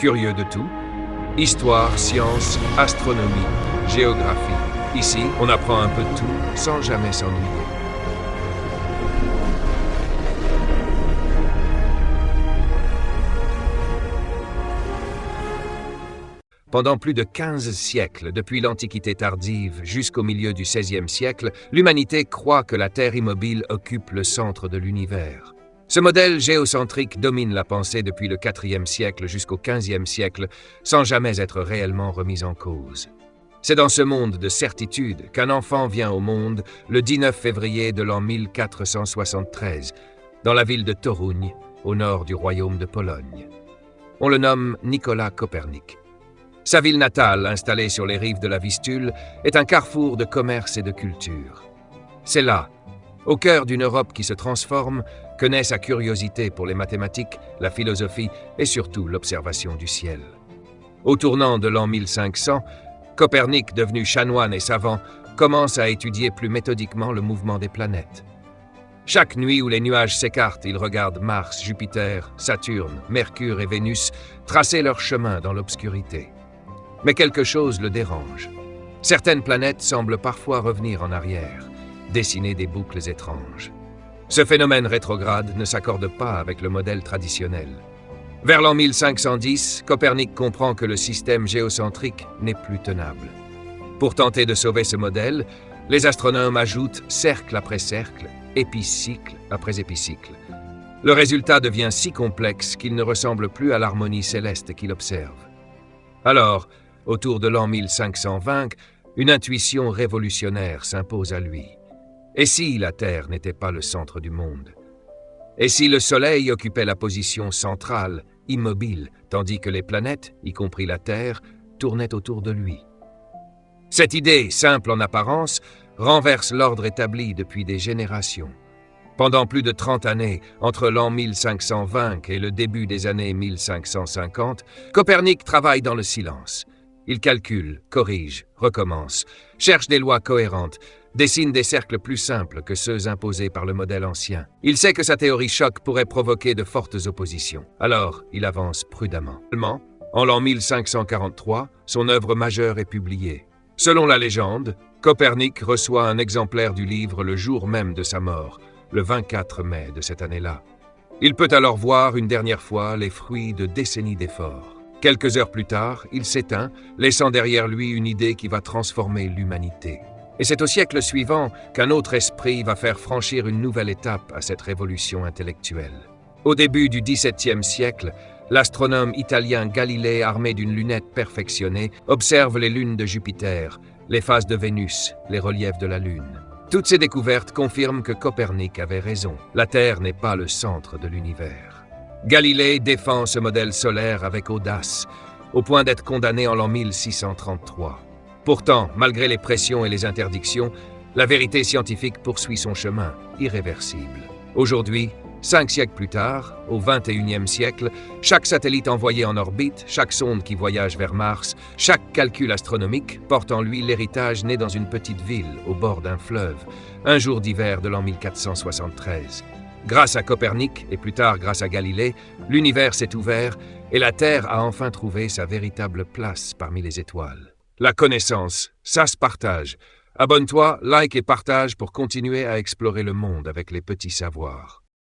Curieux de tout, histoire, science, astronomie, géographie. Ici, on apprend un peu de tout sans jamais s'ennuyer. Pendant plus de 15 siècles, depuis l'Antiquité tardive jusqu'au milieu du XVIe siècle, l'humanité croit que la Terre immobile occupe le centre de l'univers. Ce modèle géocentrique domine la pensée depuis le IVe siècle jusqu'au XVe siècle, sans jamais être réellement remis en cause. C'est dans ce monde de certitude qu'un enfant vient au monde le 19 février de l'an 1473, dans la ville de Toruń, au nord du royaume de Pologne. On le nomme Nicolas Copernic. Sa ville natale, installée sur les rives de la Vistule, est un carrefour de commerce et de culture. C'est là, au cœur d'une Europe qui se transforme, que naît sa curiosité pour les mathématiques, la philosophie et surtout l'observation du ciel. Au tournant de l'an 1500, Copernic, devenu chanoine et savant, commence à étudier plus méthodiquement le mouvement des planètes. Chaque nuit où les nuages s'écartent, il regarde Mars, Jupiter, Saturne, Mercure et Vénus tracer leur chemin dans l'obscurité. Mais quelque chose le dérange. Certaines planètes semblent parfois revenir en arrière, dessiner des boucles étranges. Ce phénomène rétrograde ne s'accorde pas avec le modèle traditionnel. Vers l'an 1510, Copernic comprend que le système géocentrique n'est plus tenable. Pour tenter de sauver ce modèle, les astronomes ajoutent cercle après cercle, épicycle après épicycle. Le résultat devient si complexe qu'il ne ressemble plus à l'harmonie céleste qu'il observe. Alors, autour de l'an 1520, une intuition révolutionnaire s'impose à lui. Et si la Terre n'était pas le centre du monde? Et si le Soleil occupait la position centrale, immobile, tandis que les planètes, y compris la Terre, tournaient autour de lui? Cette idée, simple en apparence, renverse l'ordre établi depuis des générations. Pendant plus de 30 années, entre l'an 1520 et le début des années 1550, Copernic travaille dans le silence. Il calcule, corrige, recommence, cherche des lois cohérentes, dessine des cercles plus simples que ceux imposés par le modèle ancien. Il sait que sa théorie choc pourrait provoquer de fortes oppositions. Alors, il avance prudemment. En l'an 1543, son œuvre majeure est publiée. Selon la légende, Copernic reçoit un exemplaire du livre le jour même de sa mort, le 24 mai de cette année-là. Il peut alors voir une dernière fois les fruits de décennies d'efforts. Quelques heures plus tard, il s'éteint, laissant derrière lui une idée qui va transformer l'humanité. Et c'est au siècle suivant qu'un autre esprit va faire franchir une nouvelle étape à cette révolution intellectuelle. Au début du XVIIe siècle, l'astronome italien Galilée, armé d'une lunette perfectionnée, observe les lunes de Jupiter, les phases de Vénus, les reliefs de la Lune. Toutes ces découvertes confirment que Copernic avait raison. La Terre n'est pas le centre de l'univers. Galilée défend ce modèle solaire avec audace, au point d'être condamné en l'an 1633. Pourtant, malgré les pressions et les interdictions, la vérité scientifique poursuit son chemin, irréversible. Aujourd'hui, 5 siècles plus tard, au XXIe siècle, chaque satellite envoyé en orbite, chaque sonde qui voyage vers Mars, chaque calcul astronomique porte en lui l'héritage né dans une petite ville, au bord d'un fleuve, un jour d'hiver de l'an 1473. Grâce à Copernic, et plus tard grâce à Galilée, l'univers s'est ouvert et la Terre a enfin trouvé sa véritable place parmi les étoiles. La connaissance, ça se partage. Abonne-toi, like et partage pour continuer à explorer le monde avec les petits savoirs.